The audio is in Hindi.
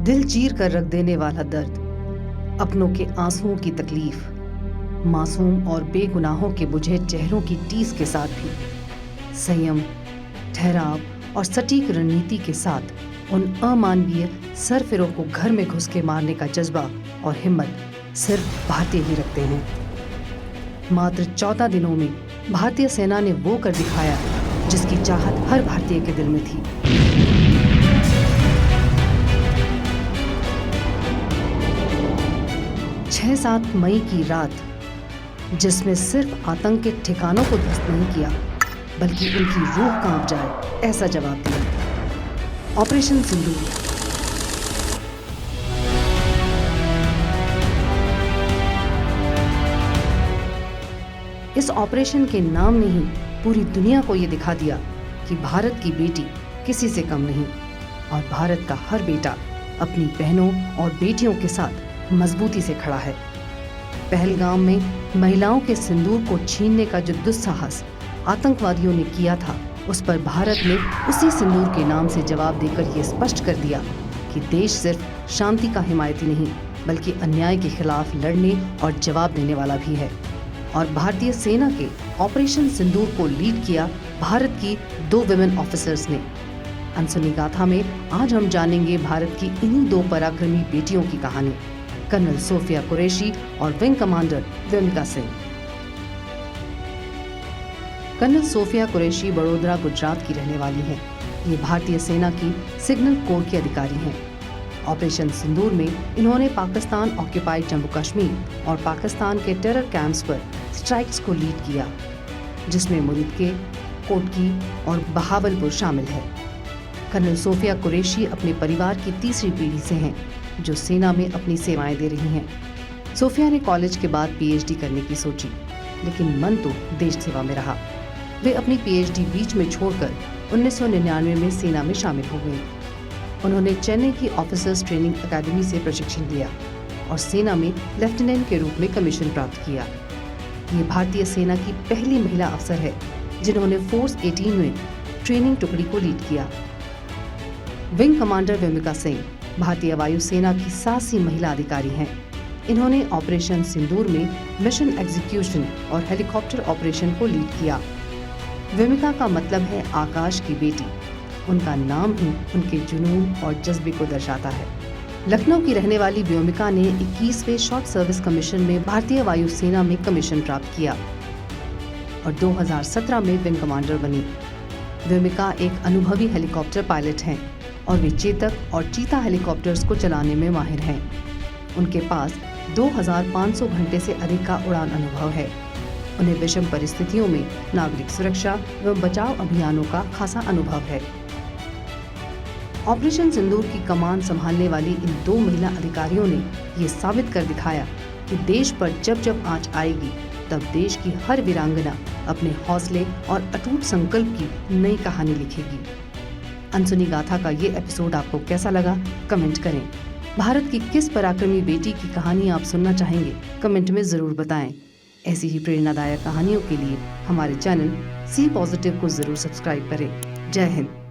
दिल चीर कर रख देने वाला दर्द, अपनों के आंसुओं की तकलीफ, मासूम और बेगुनाहों के बुझे चेहरों की टीस के साथ भी संयम, ठहराव और सटीक रणनीति के साथ उन अमानवीय सरफिरों को घर में घुस के मारने का जज्बा और हिम्मत सिर्फ भारतीय ही रखते हैं। मात्र 14 दिनों में भारतीय सेना ने वो कर दिखाया जिसकी चाहत हर भारतीय के दिल में थी। छह 7 मई की रात, जिसमें सिर्फ आतंक के ठिकानों को ध्वस्त नहीं किया बल्कि उनकी रूह कांप जाए ऐसा जवाब दिया। ऑपरेशन सिंदूर। इस ऑपरेशन के नाम ने ही पूरी दुनिया को ये दिखा दिया कि भारत की बेटी किसी से कम नहीं और भारत का हर बेटा अपनी बहनों और बेटियों के साथ मजबूती से खड़ा है। पहलगाम में महिलाओं के सिंदूर को छीनने का जो दुस्साहस आतंकवादियों ने किया था, उस पर भारत ने उसी सिंदूर के नाम से जवाब देकर ये स्पष्ट कर दिया कि देश सिर्फ शांति का हिमायती नहीं बल्कि अन्याय के खिलाफ लड़ने और जवाब देने वाला भी है। और भारतीय सेना के ऑपरेशन सिंदूर को लीड किया भारत की 2 विमेन ऑफिसर्स ने। अनसुनी गाथा में आज हम जानेंगे भारत की इन्हीं 2 पराक्रमी बेटियों की कहानी, कर्नल सोफिया कुरैशी और wing commander Vyomika Singh. Colonel Sofia Qureshi Vadodara, Gujarat की रहने वाली हैं। ये भारतीय सेना की सिग्नल कोर की अधिकारी हैं। ऑपरेशन सिंदूर में इन्होंने पाकिस्तान ऑक्यूपाइड जम्मू कश्मीर और पाकिस्तान के टेरर कैंप्स पर स्ट्राइक्स को लीड किया, जिसमें मुरिदके, कोटकी और बहावलपुर शामिल है। कर्नल सोफिया कुरैशी अपने परिवार की तीसरी पीढ़ी से हैं जो सेना में अपनी सेवाएं दे रही हैं। सोफिया ने कॉलेज के बाद पीएचडी करने की सोची, लेकिन मन तो देश सेवा में रहा। वे अपनी पीएचडी बीच में छोड़कर 1999 में सेना में शामिल हो गई। उन्होंने चेन्नई की ऑफिसर्स ट्रेनिंग एकेडमी से प्रशिक्षण लिया और सेना में लेफ्टिनेंट के रूप में कमीशन प्राप्त किया। ये भारतीय सेना की पहली महिला अफसर है जिन्होंने फोर्स 18 में ट्रेनिंग टुकड़ी को लीड किया। विंग कमांडर व्योमिका सिंह भारतीय वायुसेना की साहसी महिला अधिकारी हैं। इन्होंने ऑपरेशन सिंदूर में मिशन एग्जीक्यूशन और हेलीकॉप्टर ऑपरेशन को लीड किया। व्योमिका का मतलब है आकाश की बेटी। उनका नाम ही उनके जुनून और जज्बे को दर्शाता है। लखनऊ की रहने वाली व्योमिका ने 21वें शॉर्ट सर्विस कमीशन में भारतीय वायुसेना में कमीशन प्राप्त किया और 2017 में विंग कमांडर बनी। व्योमिका एक अनुभवी हेलीकॉप्टर पायलट हैं और वे चेतक और चीता हेलीकॉप्टर्स को चलाने में माहिर हैं। उनके पास 2500 घंटे से अधिक का उड़ान अनुभव है। उन्हें विषम परिस्थितियों में नागरिक सुरक्षा एवं बचाव अभियानों का खासा अनुभव है। ऑपरेशन सिंदूर की कमान संभालने वाली इन 2 महिला अधिकारियों ने ये साबित कर दिखाया कि देश पर जब जब आंच आएगी तब देश की हर वीरांगना अपने हौसले और अटूट संकल्प की नई कहानी लिखेगी। अनसुनी गाथा का ये एपिसोड आपको कैसा लगा, कमेंट करें। भारत की किस पराक्रमी बेटी की कहानी आप सुनना चाहेंगे, कमेंट में जरूर बताएं। ऐसी ही प्रेरणादायक कहानियों के लिए हमारे चैनल सी पॉजिटिव को जरूर सब्सक्राइब करें। जय हिंद।